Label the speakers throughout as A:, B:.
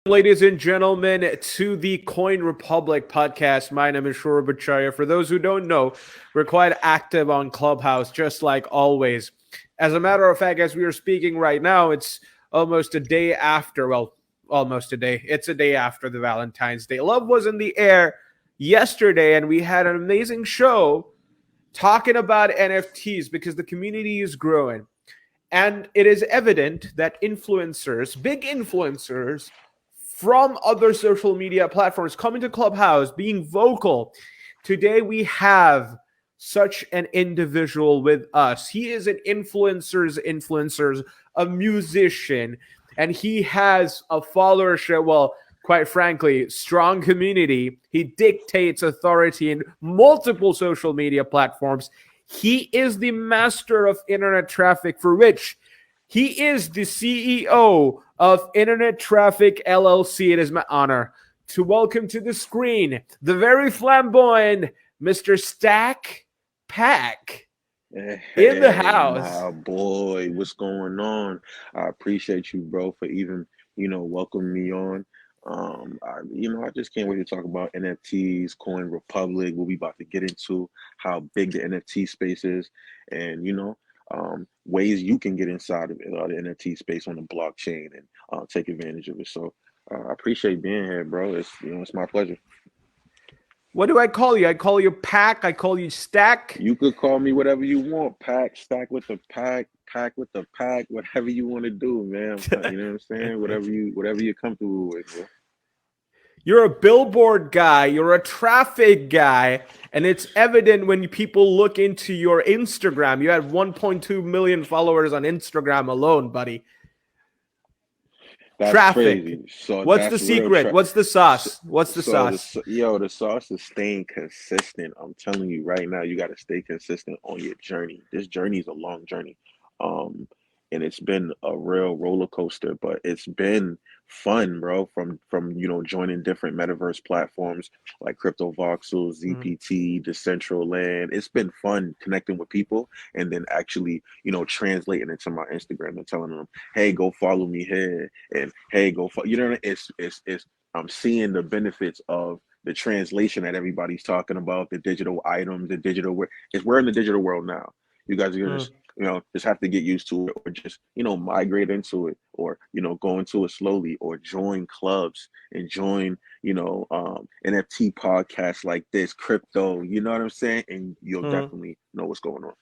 A: Ladies and gentlemen, to the Coin Republic podcast. My name is Shura Bacharya. For those who don't know, we're quite active on Clubhouse, just like always. As a matter of fact, as we are speaking right now, it's almost a day after, well, almost a day. It's a day after the Valentine's Day. Love was in the air yesterday, and we had an amazing show talking about NFTs because the community is growing. And it is evident that influencers, big influencers, from other social media platforms coming to Clubhouse, being vocal. Today we have such an individual with us. He is an influencer, a musician, and he has a followership, well, quite frankly, strong community. He dictates authority in multiple social media platforms. He is the master of internet traffic, for which he is the CEO of Internet Traffic LLC. It is my honor to welcome to the screen the very flamboyant Mr. Stack Pack in the house.
B: My boy, what's going on? I appreciate you, bro, for even, welcoming me on. I just can't wait to talk about NFTs, Coin Republic, what we about to get into, how big the NFT space is, and ways you can get inside of it, the NFT space on the blockchain and take advantage of it. So I appreciate being here, bro. It's my pleasure.
A: What do I call you? I call you Pack. I call you Stack.
B: You could call me whatever you want. Pack, stack with the pack, pack with the pack, whatever you want to do, man. You know what I'm saying? Whatever you're comfortable with, bro.
A: You're a billboard guy. You're a traffic guy. And it's evident when people look into your Instagram. You had 1.2 million followers on Instagram alone, buddy.
B: That's
A: Traffic.
B: crazy. So
A: what's the secret? What's the sauce? What's the sauce?
B: The sauce is staying consistent. I'm telling you right now, you got to stay consistent on your journey. This journey is a long journey. And it's been a real roller coaster, but it's been fun, bro. From joining different metaverse platforms like Crypto Voxels, ZPT, Decentraland. It's been fun connecting with people and then actually, translating it to my Instagram and telling them, hey, go follow me here, and hey, go follow. It's I'm seeing the benefits of the translation that everybody's talking about, the digital items, the digital we're in the digital world now. You guys are gonna just have to get used to it, or just migrate into it, or go into it slowly, or join clubs and join NFT podcasts like this, crypto. You know what I'm saying? And you'll definitely know what's going on.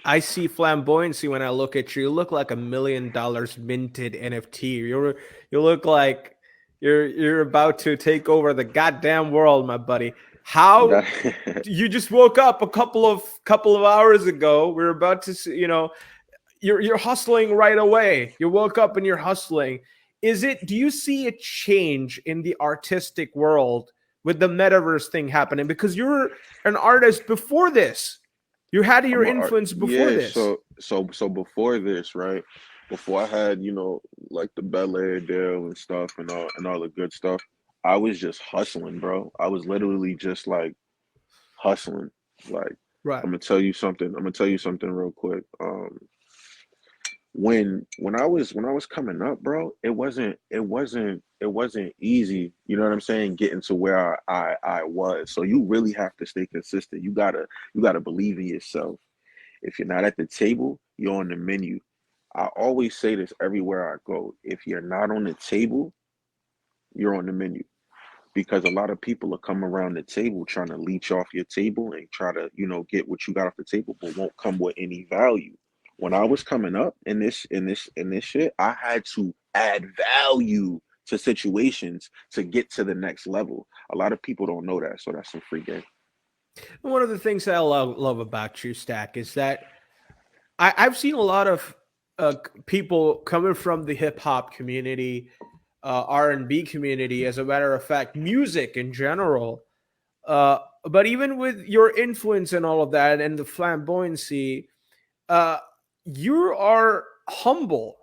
A: I see flamboyancy when I look at you. You look like $1 million minted NFT. You look like you're about to take over the goddamn world, my buddy. How you just woke up a couple of hours ago? We're about to see, you're hustling right away. You woke up and you're hustling. Do you see a change in the artistic world with the metaverse thing happening? Because you're an artist before this. You had your influence before this.
B: So before this, right? Before I had, like the Bel Air deal and stuff and all the good stuff, I was just hustling, bro. I was literally just like hustling. Like,
A: right.
B: I'm gonna tell you something real quick. When I was coming up, bro, it wasn't easy. You know what I'm saying? Getting to where I was. So you really have to stay consistent. You gotta believe in yourself. If you're not at the table, you're on the menu. I always say this everywhere I go. If you're not on the table, you're on the menu. Because a lot of people will come around the table trying to leech off your table and try to, get what you got off the table, but won't come with any value. When I was coming up in this shit, I had to add value to situations to get to the next level. A lot of people don't know that, so that's some free game.
A: One of the things that I love about you, Stack, is that I've seen a lot of people coming from the hip hop community, R&B community, as a matter of fact, music in general. But even with your influence and all of that and the flamboyancy, you are humble.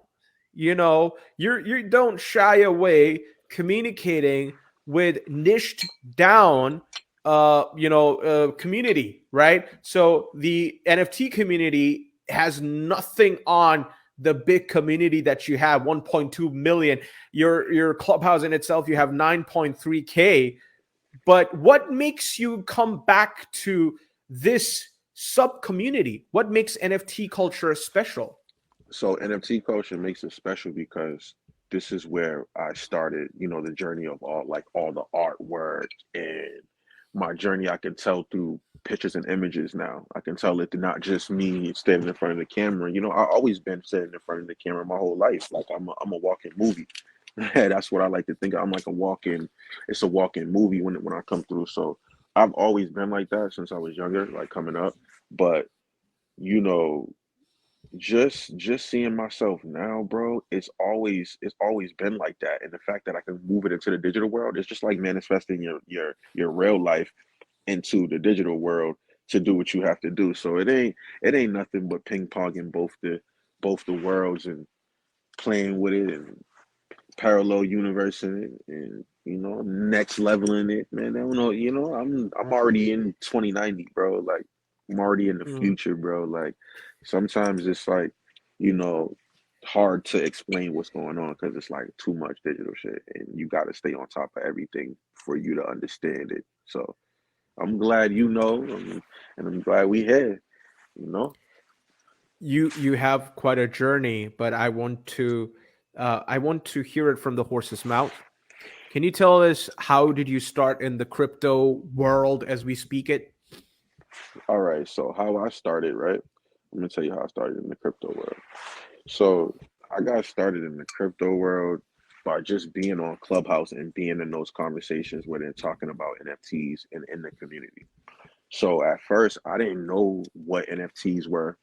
A: You don't shy away communicating with niched down community, right? So the NFT community has nothing on the big community that you have, 1.2 million. Your clubhouse in itself, you have 9.3K. But what makes you come back to this sub community? What makes NFT culture special?
B: So NFT culture makes it special because this is where I started, the journey of all the artwork and my journey. I can tell through pictures and images now. I can tell it not just me standing in front of the camera. I always been standing in front of the camera my whole life. Like I'm a walking movie. That's what I like to think of. I'm like it's a walking movie when I come through. So I've always been like that since I was younger, like coming up. But you know, just seeing myself now, bro, it's always been like that. And the fact that I can move it into the digital world, it's just like manifesting your real life into the digital world to do what you have to do. So it ain't nothing but ping ponging both the worlds and playing with it and parallel universe in it and next leveling it, man. I don't know, I'm already in 2090, bro. Like I'm already in the
A: Mm.
B: future, bro. Like sometimes it's like, you know, hard to explain what's going on because it's like too much digital shit and you got to stay on top of everything for you to understand it. So I'm glad and I'm glad we here, you know.
A: You have quite a journey, but I want to hear it from the horse's mouth. Can you tell us how did you start in the crypto world as we speak it?
B: All right, so how I started, right? I'm gonna tell you how I started in the crypto world. So I got started in the crypto world by just being on Clubhouse and being in those conversations where they're talking about NFTs and in the community. So at first, I didn't know what NFTs were.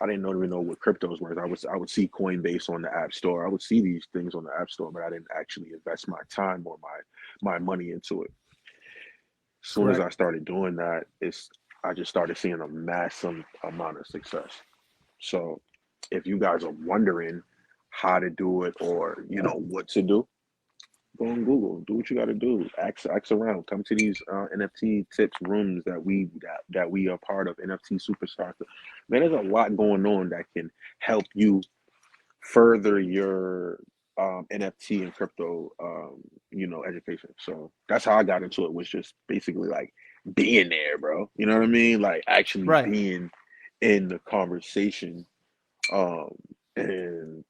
B: I didn't even know what cryptos were. I would see Coinbase on the App Store. I would see these things on the App Store, but I didn't actually invest my time or my money into it. As soon as I
A: Correct.
B: started doing that, I just started seeing a massive amount of success. So if you guys are wondering how to do it or what to do, go on Google, do what you got to do, ask around, come to these NFT tips rooms that we are part of, NFT Superstars. Man, there's a lot going on that can help you further your NFT and crypto education. So that's how I got into it, was just basically like being there, bro. You know what I mean? Like actually
A: Right.
B: being in the conversation, um, and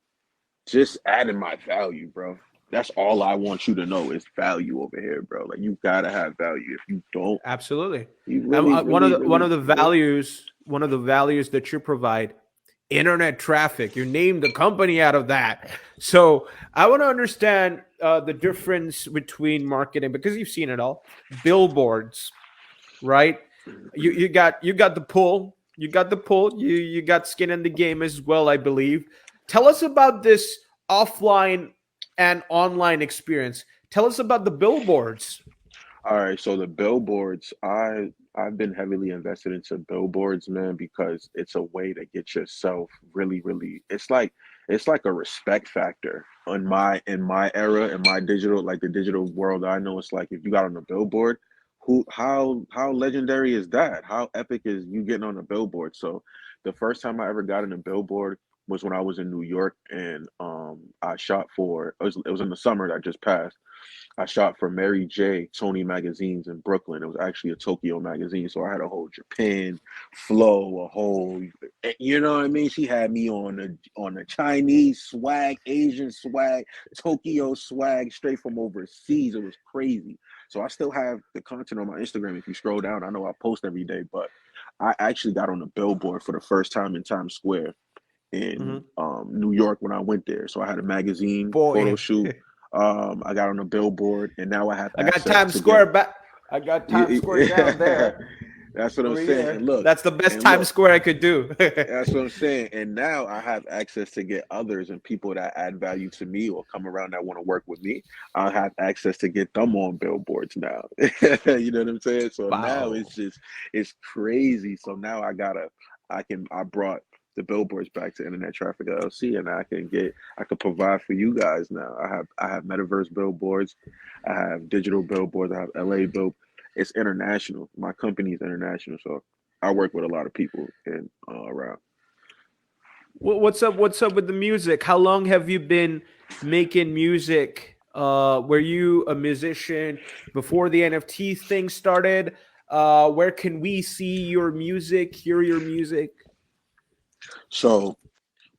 B: just adding my value, bro. That's all I want you to know is value over here, bro. Like you gotta have value. If you don't,
A: Absolutely.
B: you really,
A: One
B: really,
A: one
B: really,
A: of the values that you provide, internet traffic. You name the company out of that. So I want to understand the difference between marketing, because you've seen it all. Billboards, right? You got the pull. You got the pull. You got skin in the game as well, I believe. Tell us about this offline and online experience. Tell us about the billboards.
B: All right, so the billboards, I've been heavily invested into billboards, man, because it's a way to get yourself really, really. It's like a respect factor in my era, in my digital, like the digital world. I know it's like if you got on a billboard, how legendary is that? How epic is you getting on a billboard? So the first time I ever got on a billboard was when I was in New York, and I shot for it was in the summer that just passed. I shot for Mary J. Tony magazines in Brooklyn. It was actually a Tokyo magazine, so I had a whole Japan flow, a whole, you know what I mean. She had me on a Chinese swag, Asian swag, Tokyo swag, straight from overseas. It was crazy. So I still have the content on my Instagram. If you scroll down, I know I post every day, but I actually got on a billboard for the first time in Times Square in
A: Mhm.
B: New York when I went there. So I had a magazine photo
A: Boy,
B: shoot. I got on a billboard, and now I have
A: I got
B: access
A: Times
B: to get.
A: Square back. I got Times Square down there
B: That's what I'm
A: over
B: saying.
A: here.
B: And look,
A: That's the best
B: and
A: Times
B: look,
A: Square I could do.
B: that's what I'm saying. And now I have access to get others and people that add value to me or come around that want to work with me. I have access to get them on billboards now. You know what I'm saying? So now
A: Wow.
B: it's crazy. So now I brought the billboards back to Internet Traffic LLC, and I can provide for you guys now. I have metaverse billboards, I have digital billboards, I have LA bill. It's international. My company is international, so I work with a lot of people in around.
A: What's up? What's up with the music? How long have you been making music? Were you a musician before the NFT thing started? Where can we see your music, hear your music?
B: So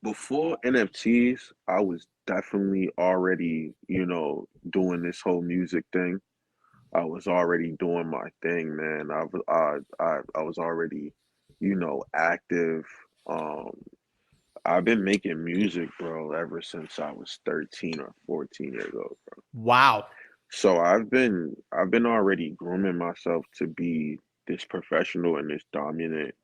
B: before NFTs, I was definitely already, doing this whole music thing. I was already doing my thing, man. I was already, active. Um, I've been making music, bro, ever since I was 13 or 14 years old.
A: Wow.
B: So I've been already grooming myself to be this professional and this dominant,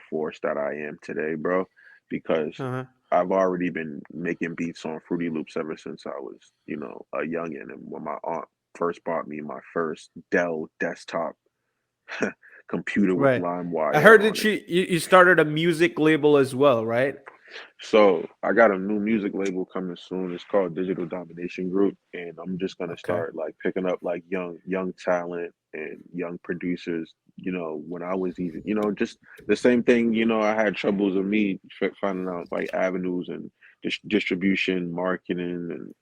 B: force that I am today, bro, because
A: Uh-huh.
B: I've already been making beats on Fruity Loops ever since I was, a youngin'. And when my aunt first bought me my first Dell desktop computer with
A: Right. I
B: LimeWire
A: heard that
B: on it.
A: you started a music label as well, right?
B: So I got a new music label coming soon. It's called Digital Domination Group, and I'm just gonna
A: Okay.
B: start like picking up like young talent and young producers. When I was even, just the same thing. I had troubles of me finding out like avenues and distribution, marketing, and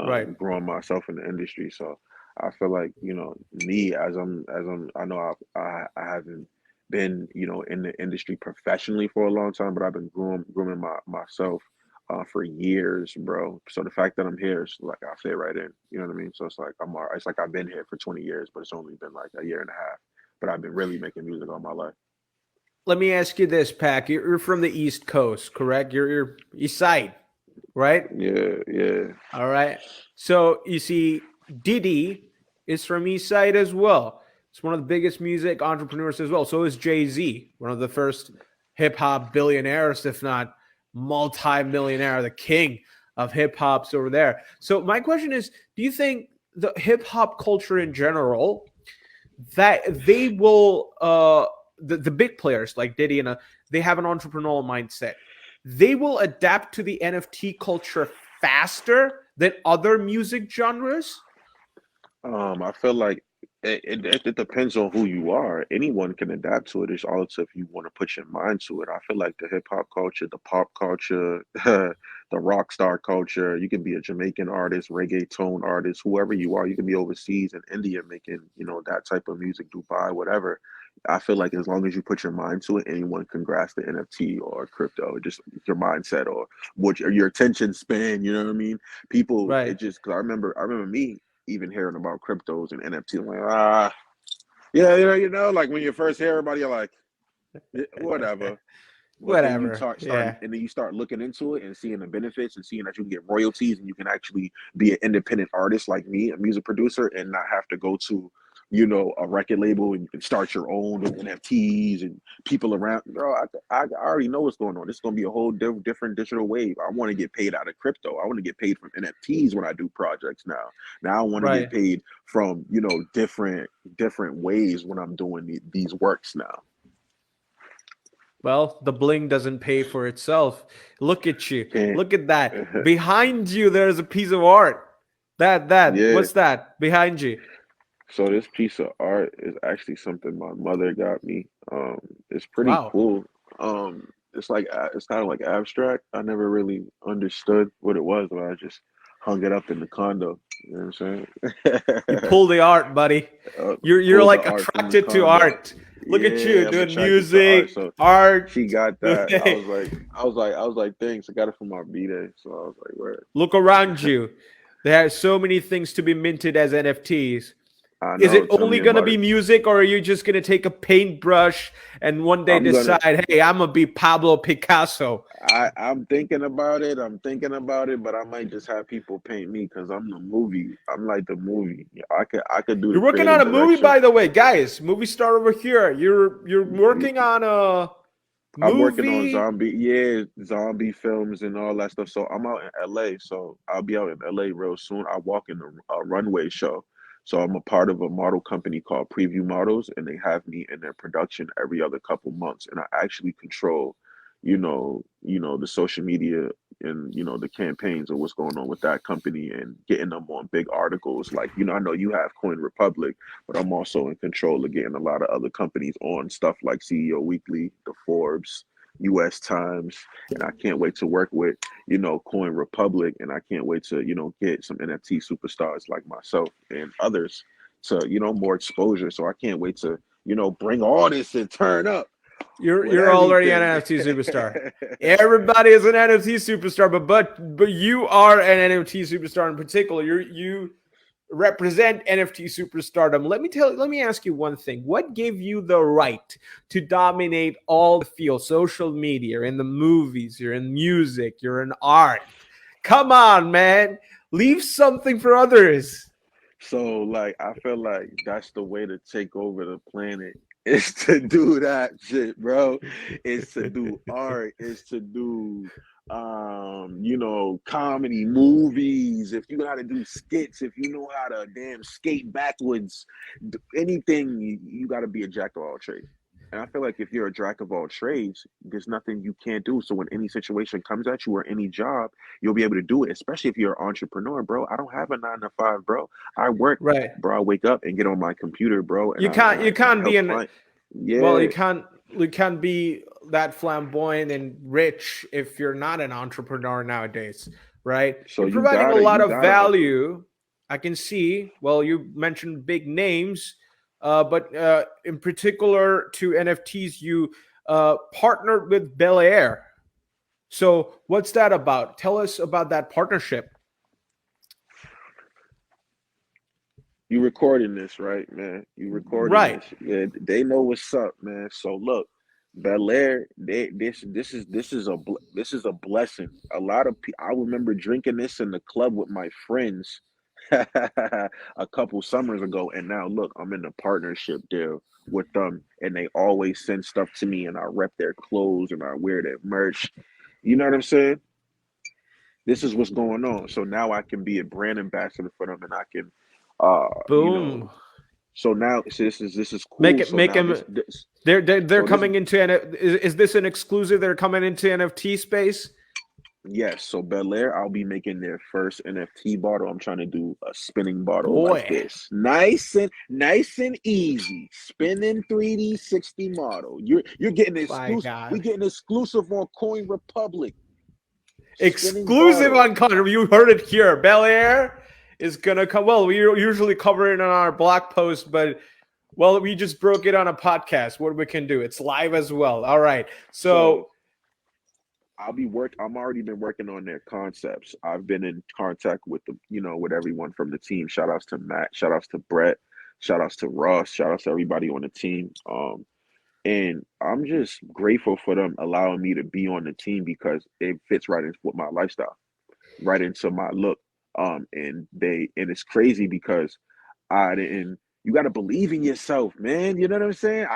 A: Right.
B: growing myself in the industry. So I feel like me I know I haven't been in the industry professionally for a long time, but I've been grooming myself for years, bro. So the fact that I'm here is like I fit right in. You know what I mean? So it's like it's like I've been here for 20 years, but it's only been like a year and a half. But I've been really making music all my life.
A: Let me ask you this, Pac. You're from the East Coast, correct? You're East Side, right?
B: Yeah, yeah.
A: All right. So you see, Diddy is from East Side as well. It's one of the biggest music entrepreneurs as well. So is Jay Z, one of the first hip hop billionaires, if not multi-millionaire, the king of hip hops over there. So my question is, do you think the hip hop culture in general that they will the big players like Diddy and they have an entrepreneurial mindset. They will adapt to the NFT culture faster than other music genres.
B: I feel like it depends on who you are. Anyone can adapt to it. It's all it's if you want to put your mind to it. I feel like the hip hop culture, the pop culture, the rock star culture. You can be a Jamaican artist, reggaeton artist, whoever you are. You can be overseas in India making, that type of music, Dubai, whatever. I feel like as long as you put your mind to it, anyone can grasp the NFT or crypto, just your mindset or your attention span. You know what I mean? People,
A: Right.
B: it just because I remember me even hearing about cryptos and NFT. I'm like, yeah, like when you first hear everybody, you're like, whatever. But then you
A: Whatever.
B: start,
A: Yeah.
B: and then you start looking into it and seeing the benefits and seeing that you can get royalties and you can actually be an independent artist like me, a music producer, and not have to go to, a record label and you can start your own with NFTs and people around. Bro, I already know what's going on. This is gonna be a whole different digital wave. I want to get paid out of crypto. I want to get paid from NFTs when I do projects now. Now I want to get
A: Right.
B: paid from different ways when I'm doing these works now.
A: Well, the bling doesn't pay for itself. Look at you.
B: Can't.
A: Look at that. Behind you, there's a piece of art. That.
B: Yeah.
A: What's that behind you?
B: So this piece of art is actually something my mother got me. It's pretty
A: Wow.
B: cool. It's like it's kind of like abstract. I never really understood what it was, but I just hung it up in the condo. You know what I'm
A: You
B: saying?
A: pull the art, buddy. You're
B: Pulled the
A: like
B: art from the
A: attracted to
B: condo.
A: art. Look at you
B: Yeah, I'm
A: doing
B: attracted to art.
A: music,
B: So
A: art.
B: she got that. I was like, thanks. I got it for my B-day. So I was like, where?
A: Look around you. There are so many things to be minted as NFTs.
B: I
A: Is
B: know.
A: it
B: Tell
A: only
B: me
A: going to
B: about
A: be
B: it.
A: music, or are you just going to take a paintbrush and one day
B: I'm gonna.
A: decide, hey, I'm going to be Pablo Picasso?
B: I'm thinking about it. I'm thinking about it, but I might just have people paint me because I'm the movie. I'm like the movie. Yeah, I could do the
A: You're working on
B: creative
A: a movie,
B: direction.
A: by the way, guys. Movie star over here. You're working on a
B: I'm working on
A: movie.
B: zombie films and all that stuff. So I'm out in LA. So I'll be out in LA real soon. I walk in a runway show. So I'm a part of a model company called Preview Models, and they have me in their production every other couple months. And I actually control, the social media and the campaigns of what's going on with that company and getting them on big articles. Like, I know you have Coin Republic, but I'm also in control of getting a lot of other companies on stuff like CEO Weekly, the Forbes. US Times, and I can't wait to work with, Coin Republic, and I can't wait to, get some NFT superstars like myself and others to, more exposure. So I can't wait to, bring all this and turn up with
A: You're already an
B: everything.
A: NFT superstar. Everybody is an NFT superstar, but you are an NFT superstar in particular. You represent NFT superstardom. Let me ask you one thing. What gave you the right to dominate all the fields? Social media, you're in the movies, you're in music, you're in art. Come on, man. Leave something for others.
B: So like I feel like that's the way to take over the planet is to do that shit, bro. Is to do art, is to do comedy, movies, if you know how to do skits, if you know how to damn skate backwards, anything, you gotta be a jack of all trades. And I feel like if you're a jack of all trades, there's nothing you can't do. So when any situation comes at you or any job, you'll be able to do it, especially if you're an entrepreneur, bro. I don't have a 9 to 5, bro. I work,
A: Right.
B: bro. I wake up and get on my computer, bro, and
A: You
B: I and
A: can't
B: I
A: you
B: and I
A: can't be
B: help
A: an
B: clients.
A: well,
B: Yeah.
A: you can't be that flamboyant and rich if you're not an entrepreneur nowadays, right?
B: So
A: You're providing a lot
B: you
A: of
B: gotta hustle.
A: value. I can see. Well, you mentioned big names, but in particular to NFTs, you partnered with Bel Air. So, what's that about? Tell us about that partnership.
B: You recording this, right, man? You recording
A: Right.
B: this. Yeah, they know what's up, man. So look, Bel Air, this is a blessing. A lot of people. I remember drinking this in the club with my friends a couple summers ago, and now look, I'm in a partnership deal with them, and they always send stuff to me, and I rep their clothes and I wear their merch. You know what I'm saying? This is what's going on. So now I can be a brand ambassador for them, and I can, uh, you know,
A: Boom.
B: so now so this is cool. So
A: Make
B: now
A: them. They're
B: so this
A: coming into is this an exclusive? They're coming into NFT space.
B: yes. So Bel Air, I'll be making their first NFT bottle. I'm trying to do a spinning bottle like
A: Boy,
B: this, nice and easy, spinning 3D 60 model. You're getting
A: my
B: exclusive. We
A: God.
B: getting exclusive on Coin Republic spinning
A: Exclusive
B: bottle.
A: on Connor. You heard it here. Bel Air is gonna come. Well, we usually cover it on our blog post, but well, we just broke it on a podcast. What we can do? It's live as well. All right.
B: So
A: So
B: I'm already been working on their concepts. I've been in contact with with everyone from the team. Shout outs to Matt, shout outs to Brett, shout outs to Ross, shout outs to everybody on the team. And I'm just grateful for them allowing me to be on the team because it fits right in with my lifestyle, right into my look. And it's crazy because I didn't you gotta believe in yourself, man. You know what I'm saying?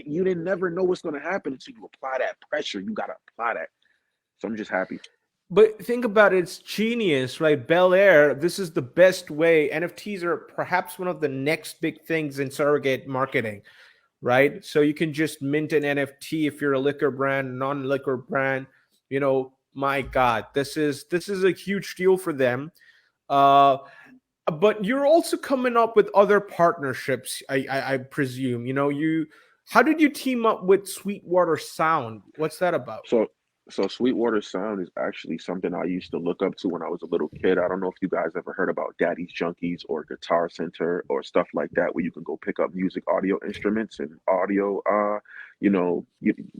B: You didn't never know what's gonna happen until you apply that pressure. You gotta apply that. So I'm just happy.
A: but think about it, it's genius, right? Bel Air, this is the best way. NFTs are perhaps one of the next big things in surrogate marketing, right? So you can just mint an NFT if you're a liquor brand, non-liquor brand. My God, this is a huge deal for them. Uh, but you're also coming up with other partnerships, I presume. How did you team up with Sweetwater Sound? What's that about?
B: So so Sweetwater Sound is actually something I used to look up to when I was a little kid. I don't know if you guys ever heard about Daddy's Junkies or Guitar Center or stuff like that, where you can go pick up music audio instruments and audio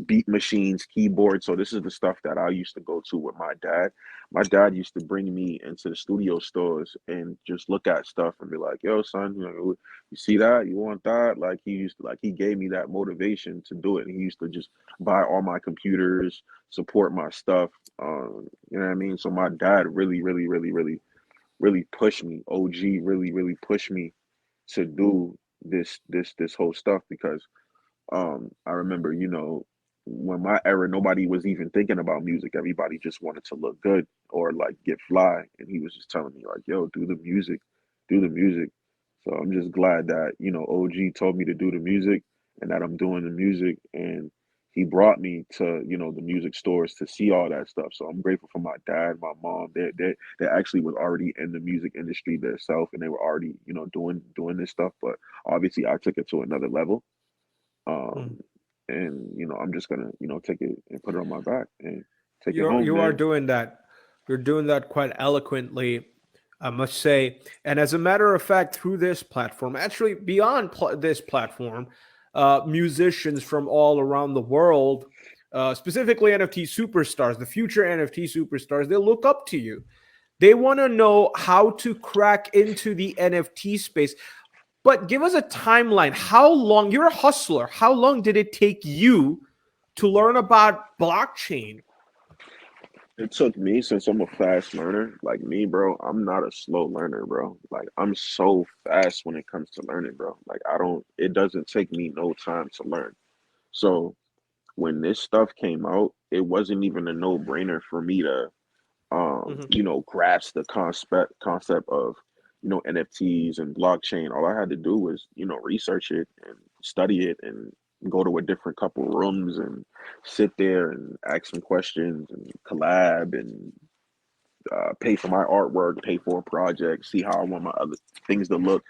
B: beat machines, keyboards. So this is the stuff that I used to go to with my dad. My dad used to bring me into the studio stores and just look at stuff and be like, "Yo, son, you see that? You want that?" Like he gave me that motivation to do it. And he used to just buy all my computers, support my stuff. You know what I mean? So my dad really, really, really, really, really pushed me. OG really, really pushed me to do this whole stuff because I remember, when my era, nobody was even thinking about music. Everybody just wanted to look good or like get fly. And he was just telling me like, yo, do the music. So I'm just glad that, OG told me to do the music and that I'm doing the music. And he brought me to, the music stores to see all that stuff. So I'm grateful for my dad, my mom. They actually was already in the music industry themselves and they were already, doing this stuff. But obviously I took it to another level.
A: Hmm.
B: Um, and I'm just gonna take it and put it on my back and take it
A: You're
B: home,
A: you are
B: man.
A: doing that. You're doing that quite eloquently, I must say. And as a matter of fact, through this platform, actually beyond this platform, musicians from all around the world, specifically NFT superstars, the future NFT superstars, they look up to you. They want to know how to crack into the NFT space. But give us a timeline. How long? You're a hustler. How long did it take you to learn about blockchain?
B: It took me, since I'm a fast learner, like me, bro, I'm not a slow learner, bro. Like I'm so fast when it comes to learning, bro. Like I don't, it doesn't take me no time to learn. So when this stuff came out, it wasn't even a no-brainer for me to
A: Mhm.
B: grasp the concept of NFTs and blockchain. All I had to do was research it and study it and go to a different couple rooms and sit there and ask some questions and collab and pay for my artwork, pay for a project, see how I want my other things to look.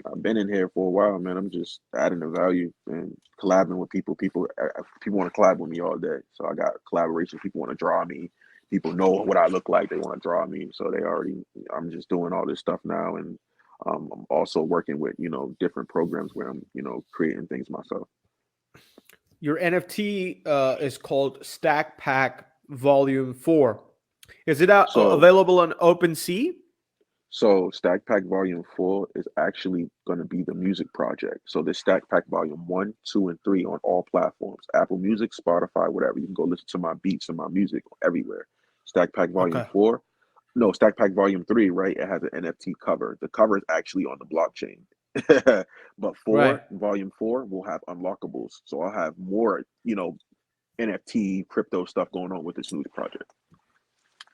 B: I've been in here for a while, man. I'm just adding the value and collabing with people. People want to collab with me all day. So I got collaboration. People want to draw me. People know what I look like. They want to draw me. So they already. I'm just doing all this stuff now, and I'm also working with different programs where I'm creating things myself.
A: Your NFT is called Stack Pack Volume 4. Is it
B: So
A: available on OpenSea?
B: So Stack Pack Volume 4 is actually going to be the music project. So this Stack Pack Volume 1, 2, and 3 on all platforms. Apple Music, Spotify, whatever. You can go listen to my beats and my music everywhere. Stack Pack Volume
A: Okay.
B: 4. No, Stack Pack Volume 3, right? It has an NFT cover. The cover is actually on the blockchain. But
A: Right.
B: Volume 4 will have unlockables. So I'll have more, NFT crypto stuff going on with this new project.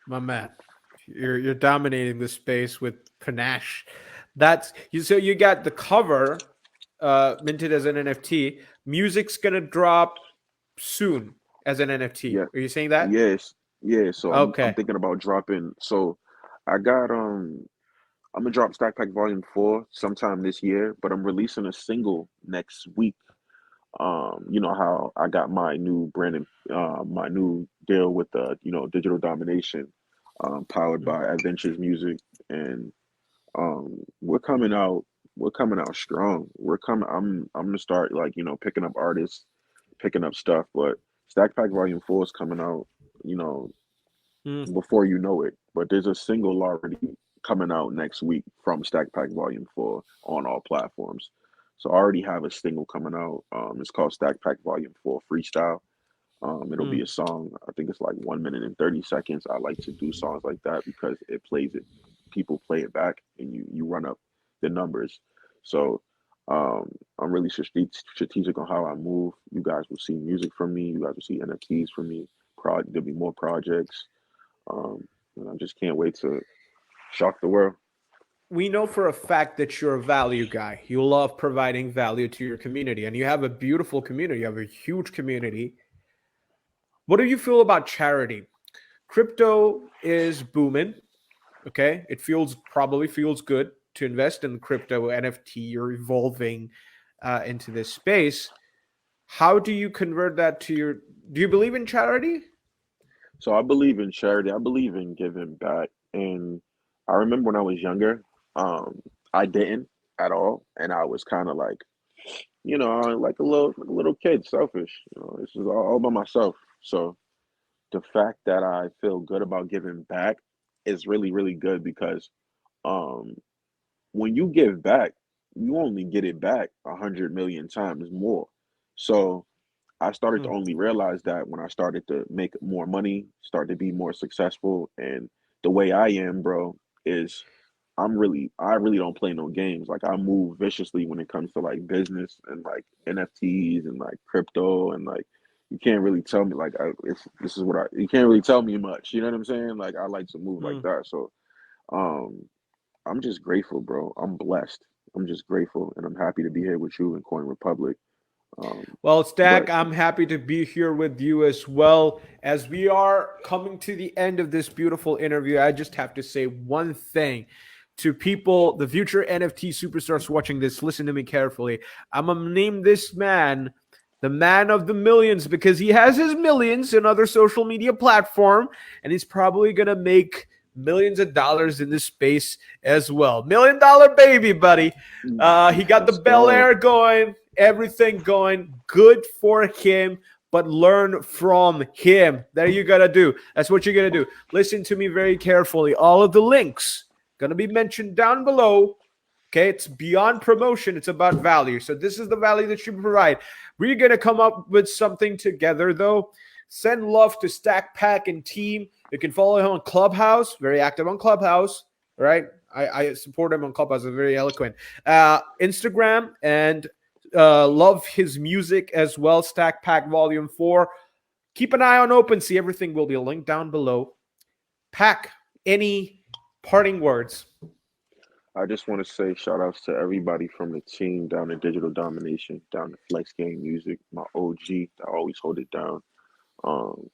A: My man. You're dominating the space with panache. That's you so you got the cover minted as an NFT. Music's gonna drop soon as an NFT.
B: Yeah.
A: Are you saying that?
B: Yes. Yeah. So I'm
A: Okay.
B: thinking about dropping. So I got I'm gonna drop Stack Pack Volume 4 sometime this year, but I'm releasing a single next week. You know how I got my new branding, my new deal with the Digital Domination, powered
A: Mhm.
B: by Adventures Music, and we're coming out. We're coming out strong. We're coming. I'm gonna start like picking up artists, picking up stuff. But Stack Pack Volume 4 is coming out. You know
A: Mm.
B: before you know it. But there's a single already coming out next week from Stack Pack Volume 4 on all platforms. So I already have a single coming out. It's called Stack Pack Volume 4 Freestyle. It'll be
A: Mm.
B: a song. I think it's like 1 minute and 30 seconds. I like to do songs like that because it plays it. People play it back, and you run up the numbers. So um, I'm really strategic on how I move. You guys will see music from me. You guys will see NFTs from me. There'll be more projects. Um, and I just can't wait to shock the world.
A: We know for a fact that you're a value guy. You love providing value to your community, and you have a beautiful community. You have a huge community. What do you feel about charity? Crypto is booming. Okay, it feels probably feels good to invest in crypto NFT. You're evolving into this space. How do you convert that to your? Do you believe in charity?
B: So I believe in charity. I believe in giving back. And I remember when I was younger, um, I didn't at all, and I was kind of like a little kid, selfish. This is all by myself. So the fact that I feel good about giving back is really, really good because um, when you give back, you only get it back 100 million times more. So I started to
A: Hmm.
B: only realize that when I started to make more money, start to be more successful, and the way I am, bro, is I really don't play no games. Like I move viciously when it comes to like business and like NFTs and like crypto and like you can't really tell me like this is what you can't really tell me much. You know what I'm saying? Like I like to move like
A: Hmm.
B: that. So um I'm just grateful, bro. I'm blessed. I'm just grateful and I'm happy to be here with you in Coin Republic. Um,
A: Well,
B: but
A: Stack, I'm happy to be here with you as well. As we are coming to the end of this beautiful interview, I just have to say one thing to people, the future NFT superstars watching this. Listen to me carefully. I'm gonna name this man the man of the millions, because he has his millions in other social media platform, and he's probably gonna make millions of dollars in this space as well. $1 million baby, buddy. He got the
B: Let's
A: Bel
B: go.
A: Air going, everything going. Good for him, but learn from him. That you gotta do. That's what you're gonna do. Listen to me very carefully. All of the links gonna be mentioned down below. Okay, it's beyond promotion. It's about value. So this is the value that you provide. We're gonna come up with something together, though. Send love to Stack Pack and team. You can follow him on Clubhouse. Very active on Clubhouse. Right? I support him on Clubhouse. He's very eloquent. Instagram and love his music as well. Stack Pack Volume 4. Keep an eye on OpenSea. Everything will be linked down below. Pack, any parting words?
B: I just want to say shout outs to everybody from the team down to Digital Domination, down to Flex Game Music, my OG that always hold it down. Um,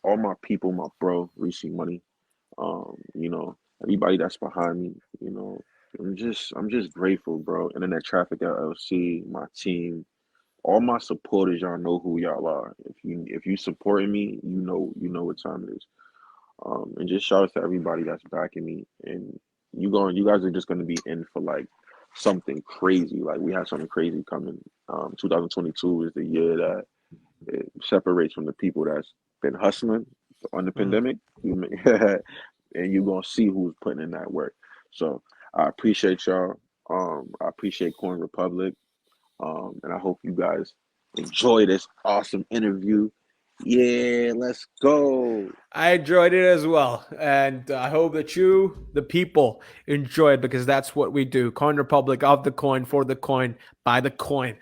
B: all my people, my bro, Reese Money, everybody that's behind me, I'm just grateful, bro. Internet Traffic LLC, my team, all my supporters, y'all know who y'all are. If you supporting me, you know what time it is. And just shout out to everybody that's backing me. And you guys are just gonna be in for like something crazy. Like we have something crazy coming. 2022 is the year that it separates from the people that's been hustling on the pandemic. And you're gonna see who's putting in that work. So I appreciate y'all. I appreciate Coin Republic. And I hope you guys enjoy this awesome interview. Yeah, let's go.
A: I enjoyed it as well. And I hope that you, the people, enjoy it, because that's what we do. Coin Republic, of the coin, for the coin, by the coin.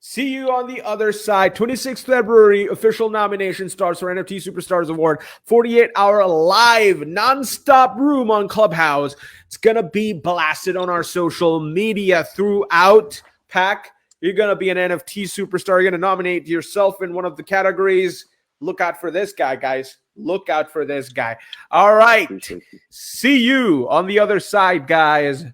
A: See you on the other side. 26th February, official nomination starts for NFT Superstars Award. 48-hour live, non-stop room on Clubhouse. It's going to be blasted on our social media throughout. Pack, you're going to be an NFT superstar. You're going to nominate yourself in one of the categories. Look out for this guy, guys. Look out for this guy. All right. See you on the other side, guys.